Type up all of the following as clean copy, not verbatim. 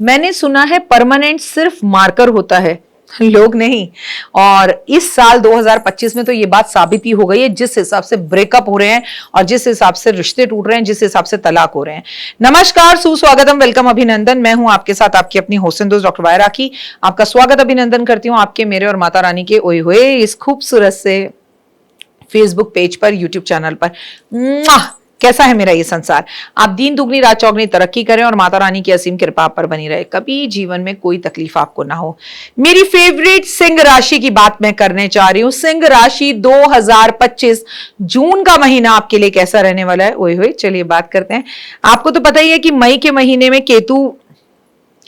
मैंने सुना है परमानेंट सिर्फ मार्कर होता है, लोग नहीं। और इस साल 2025 में तो ये बात साबित ही हो गई है, जिस हिसाब से ब्रेकअप हो रहे हैं और जिस हिसाब से रिश्ते टूट रहे हैं, जिस हिसाब से तलाक हो रहे हैं। नमस्कार, सुस्वागतम, वेलकम, अभिनंदन। मैं हूं आपके साथ आपकी अपनी होस्ट दोस्त डॉक्टर वाया राखी। आपका स्वागत अभिनंदन करती हूं आपके, मेरे और माता रानी के ओए हुए इस खूबसूरत से फेसबुक पेज पर, यूट्यूब चैनल पर। कैसा है मेरा ये संसार। आप दिन दुगनी रात चौगनी तरक्की करें और माता रानी की असीम कृपा आप पर बनी रहे, कभी जीवन में कोई तकलीफ आपको ना हो। मेरी फेवरेट सिंह राशि की बात मैं करने चाह रही हूं। सिंह राशि 2025 जून का महीना आपके लिए कैसा रहने वाला है, ओए होए, चलिए बात करते हैं। आपको तो पता ही है कि मई के महीने में केतु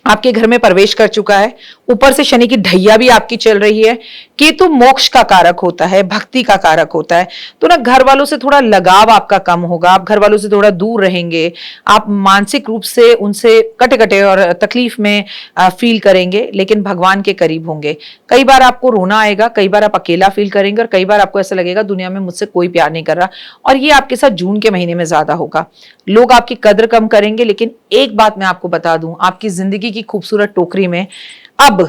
आपके घर में प्रवेश कर चुका है, ऊपर से शनि की ढैया भी आपकी चल रही है। केतु मोक्ष का कारक होता है, भक्ति का कारक होता है, तो ना घर वालों से थोड़ा लगाव आपका कम होगा, आप घर वालों से थोड़ा दूर रहेंगे, आप मानसिक रूप से उनसे कटे कटे और तकलीफ में फील करेंगे, लेकिन भगवान के करीब होंगे। कई बार आपको रोना आएगा, कई बार आप अकेला फील करेंगे और कई बार आपको ऐसा लगेगा दुनिया में मुझसे कोई प्यार नहीं कर रहा। और ये आपके साथ जून के महीने में ज्यादा होगा। लोग आपकी कद्र कम करेंगे, लेकिन एक बात मैं आपको बता दूं, आपकी जिंदगी की खूबसूरत टोकरी में अब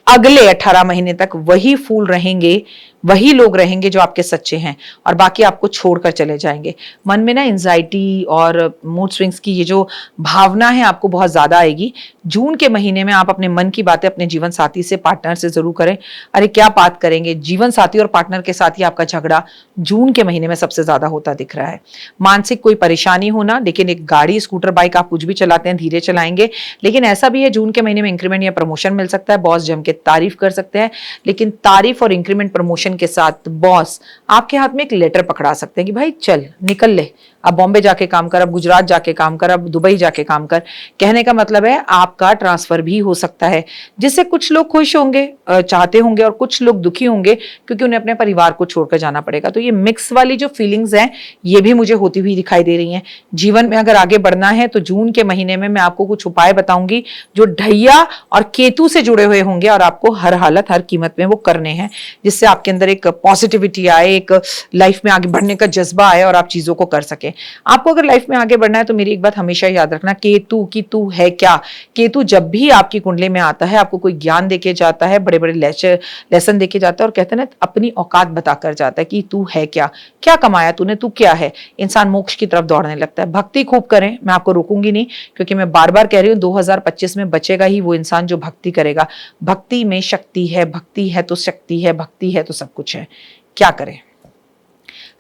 अगले 18 महीने तक वही फूल रहेंगे, वही लोग रहेंगे जो आपके सच्चे हैं, और बाकी आपको छोड़कर चले जाएंगे। मन में ना एंजाइटी और मूड स्विंग्स की ये जो भावना है आपको बहुत ज्यादा आएगी। जून के महीने में आप अपने मन की बातें अपने जीवन साथी से, पार्टनर से जरूर करें। अरे क्या बात करेंगे, जीवन साथी और पार्टनर के साथ ही आपका झगड़ा जून के महीने में सबसे ज्यादा होता दिख रहा है। मानसिक कोई परेशानी होना, लेकिन एक गाड़ी, स्कूटर, बाइक आप कुछ भी चलाते हैं धीरे चलाएंगे। लेकिन ऐसा भी है जून के महीने में इंक्रीमेंट या प्रमोशन मिल सकता है, बॉस जम के तारीफ कर सकते हैं। लेकिन तारीफ और इंक्रीमेंट प्रमोशन के साथ बॉस आपके हाथ में एक लेटर पकड़ा सकते हैं कि भाई चल निकल ले, अब बॉम्बे जाके काम कर, अब गुजरात जाके काम कर, अब दुबई जाके काम कर। कहने का मतलब है आपका ट्रांसफर भी हो सकता है, जिससे कुछ लोग खुश होंगे, चाहते होंगे, और कुछ लोग दुखी होंगे क्योंकि उन्हें अपने परिवार को छोड़कर जाना पड़ेगा। तो ये मिक्स वाली जो फीलिंग्स हैं ये भी मुझे होती हुई दिखाई दे रही हैं। जीवन में अगर आगे बढ़ना है तो जून के महीने में मैं आपको कुछ उपाय बताऊंगी जो ढैया और केतु से जुड़े हुए होंगे, और आपको हर हालत हर कीमत में वो करने हैं, जिससे आपके अंदर एक पॉजिटिविटी आए, एक लाइफ में आगे बढ़ने का जज्बा आए और आप चीजों को कर सके। आपको अगर लाइफ में आगे बढ़ना है तो मेरी एक बात हमेशा याद रखना, केतु की तू है क्या। केतु जब भी आपकी कुंडली में आता है आपको कोई ज्ञान देके जाता है, बड़े बड़े लेसन देके जाता है, और कहते हैं ना अपनी औकात बताकर जाता है कि तू है क्या, क्या कमाया तूने, तू क्या है। इंसान मोक्ष की तरफ दौड़ने लगता है। भक्ति खूब करें, मैं आपको रोकूंगी नहीं, क्योंकि मैं बार बार कह रही हूँ 2025 में बचेगा ही वो इंसान जो भक्ति करेगा। भक्ति में शक्ति है, भक्ति है तो शक्ति है, भक्ति है तो सब कुछ है। क्या करें?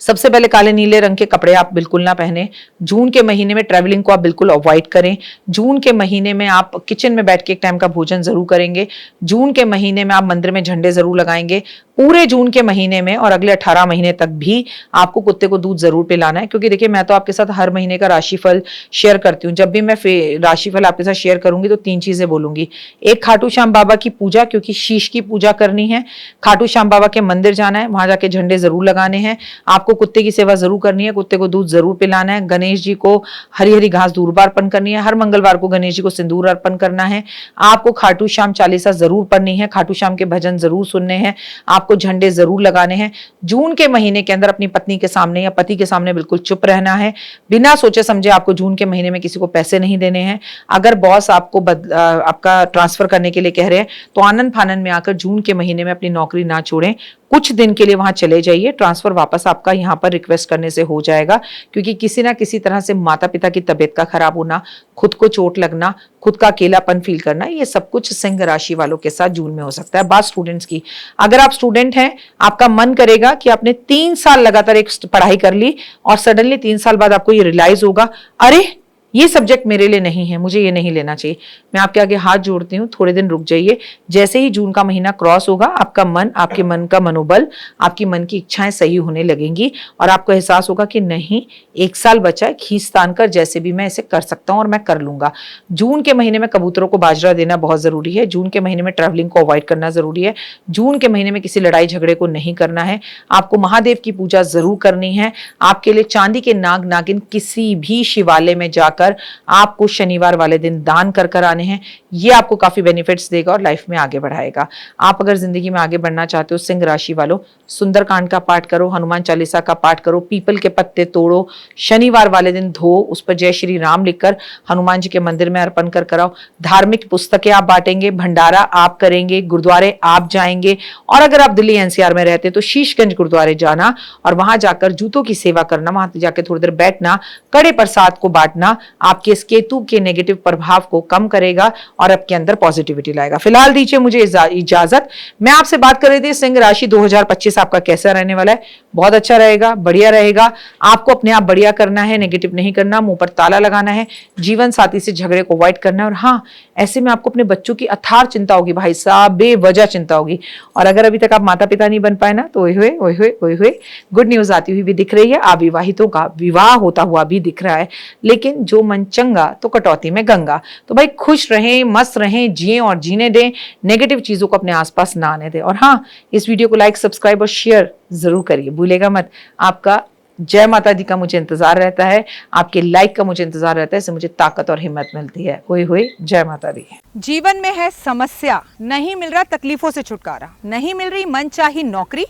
सबसे पहले काले नीले रंग के कपड़े आप बिल्कुल ना पहने। जून के महीने में ट्रैवलिंग को आप बिल्कुल अवॉइड करें। जून के महीने में आप किचन में बैठ के एक टाइम का भोजन जरूर करेंगे। जून के महीने में आप मंदिर में झंडे जरूर लगाएंगे। पूरे जून के महीने में और अगले 18 महीने तक भी आपको कुत्ते को दूध जरूर पिलाना है, क्योंकि देखिए मैं तो आपके साथ हर महीने का राशिफल शेयर करती हूँ। जब भी मैं राशिफल आपके साथ शेयर करूंगी तो 3 चीजें बोलूंगी। एक, खाटू श्याम बाबा की पूजा, क्योंकि शीश की पूजा करनी है। खाटू श्याम बाबा के मंदिर जाना है, वहां जाके झंडे जरूर लगाने हैं। आपको कुत्ते की सेवा जरूर करनी है, कुत्ते को दूध जरूर पिलाना है। गणेश जी को हरी हरी घास दूर्वा अर्पण करनी है। हर मंगलवार को गणेश जी को सिंदूर अर्पण करना है। आपको खाटू श्याम चालीसा जरूर पढ़नी है, खाटू श्याम के भजन जरूर सुनने हैं, आपको झंडे जरूर लगाने हैं। जून के महीने के अंदर अपनी पत्नी के सामने या पति के सामने बिल्कुल चुप रहना है। बिना सोचे समझे आपको जून के महीने में किसी को पैसे नहीं देने हैं। अगर बॉस आपको आपका ट्रांसफर करने के लिए कह रहे हैं तो आनंद फानन में आकर जून के महीने में अपनी नौकरी ना छोड़ें, कुछ दिन के लिए वहां चले जाइए। ट्रांसफर वापस आपका यहाँ पर रिक्वेस्ट करने से हो जाएगा, क्योंकि किसी ना किसी तरह से माता पिता की तबीयत का खराब होना, खुद को चोट लगना, खुद का अकेलापन फील करना, ये सब कुछ सिंह राशि वालों के साथ जून में हो सकता है। बात स्टूडेंट्स की, अगर आप स्टूडेंट हैं आपका मन करेगा कि आपने 3 साल लगातार एक पढ़ाई कर ली और सडनली 3 साल बाद आपको ये रियलाइज होगा, अरे ये सब्जेक्ट मेरे लिए नहीं है, मुझे ये नहीं लेना चाहिए। मैं आपके आगे हाथ जोड़ती हूँ, थोड़े दिन रुक जाइए। जैसे ही जून का महीना क्रॉस होगा आपका मन, आपके मन का मनोबल, आपकी मन की इच्छाएं सही होने लगेंगी और आपको एहसास होगा कि नहीं, 1 साल बचा है, खींच तान कर जैसे भी मैं इसे कर सकता हूँ और मैं कर लूंगा। जून के महीने में कबूतरों को बाजरा देना बहुत जरूरी है। जून के महीने में ट्रैवलिंग को अवॉइड करना जरूरी है। जून के महीने में किसी लड़ाई झगड़े को नहीं करना है। आपको महादेव की पूजा जरूर करनी है। आपके लिए चांदी के नाग नागिन किसी भी शिवालय में जाकर जाकर आपको शनिवार वाले दिन दान कर कर आने हैं। ये आपको काफी बेनिफिट्स देगा और लाइफ में आगे बढ़ाएगा। आप अगर जिंदगी में आगे बढ़ना चाहते हो, सिंह राशि वालों, सुंदरकांड का पाठ करो, हनुमान चालीसा का पाठ करो, पीपल के पत्ते तोड़ो, शनिवार वाले दिन धो, उस पर जय श्री राम लिखकर हनुमान जी के मंदिर में अर्पण कर कराओ। धार्मिक पुस्तकें आप बांटेंगे, भंडारा आप करेंगे, गुरुद्वारे आप जाएंगे, और अगर आप दिल्ली एनसीआर में रहते हैं तो शीशगंज गुरुद्वारे जाना और वहां जाकर जूतों की सेवा करना, वहां जाकर थोड़ी देर बैठना, कड़े प्रसाद को बांटना आपके इस केतु के नेगेटिव प्रभाव को कम करेगा और आपके अंदर पॉजिटिविटी लाएगा। फिलहाल दीजिए मुझे इजाजत। मैं आपसे बात कर रही थी सिंह राशि 2025 आपका कैसा रहने वाला है। बहुत अच्छा रहेगा, बढ़िया रहेगा। आपको अपने आप बढ़िया करना है, नेगेटिव नहीं करना, मुंह पर ताला लगाना है, जीवन साथी से झगड़े को अवॉइड करना है। और हाँ, ऐसे में आपको अपने बच्चों की अथार चिंता होगी भाई साहब, बेवजह चिंता होगी। और अगर अभी तक आप माता पिता नहीं बन पाए ना, तो ओए हुए गुड न्यूज आती हुई भी दिख रही है। अविवाहितों का विवाह होता हुआ भी दिख रहा है। लेकिन जो मन चंगा तो कटौती में गंगा। तो भाई खुश रहें, मस्त रहें, जिएं और जीने दें, नेगेटिव चीजों को अपने आसपास ना आने दें। और हाँ, इस वीडियो को लाइक, सब्सक्राइब और शेयर जरूर करिए, भूलेगा मत। आपका जय माता दी का मुझे इंतजार रहता है, आपके लाइक का मुझे इंतजार रहता है, इससे मुझे ताकत और हिम्मत मिलती है। हुए जय माता दी। जीवन में है समस्या, नहीं मिल रहा तकलीफों से छुटकारा, नहीं मिल रही मनचाही नौकरी,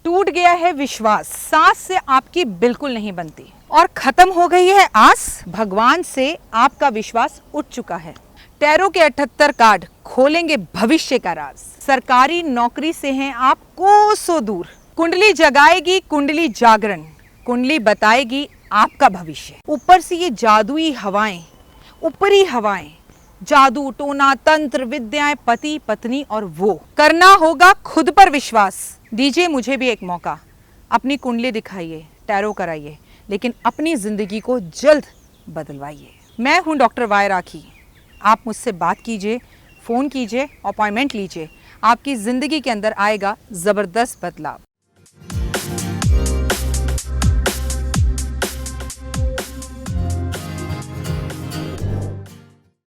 टूट गया है विश्वास, सांस से आपकी बिल्कुल नहीं बनती और खत्म हो गई है आस, भगवान से आपका विश्वास उठ चुका है। टैरो के 78 कार्ड खोलेंगे भविष्य का राज। सरकारी नौकरी से हैं आप कोसों दूर। कुंडली जगाएगी कुंडली जागरण, कुंडली बताएगी आपका भविष्य। ऊपर से ये जादुई हवाएं, ऊपरी हवाएं, जादू टोना तंत्र विद्याएं, पति पत्नी और वो। करना होगा खुद पर विश्वास। दीजिए मुझे भी एक मौका, अपनी कुंडली दिखाइए, टैरो कराइए, लेकिन अपनी जिंदगी को जल्द बदलवाइए। मैं हूं डॉक्टर वाई राखी। आप मुझसे बात कीजिए, फ़ोन कीजिए, अपॉइंटमेंट लीजिए। आपकी ज़िंदगी के अंदर आएगा ज़बरदस्त बदलाव।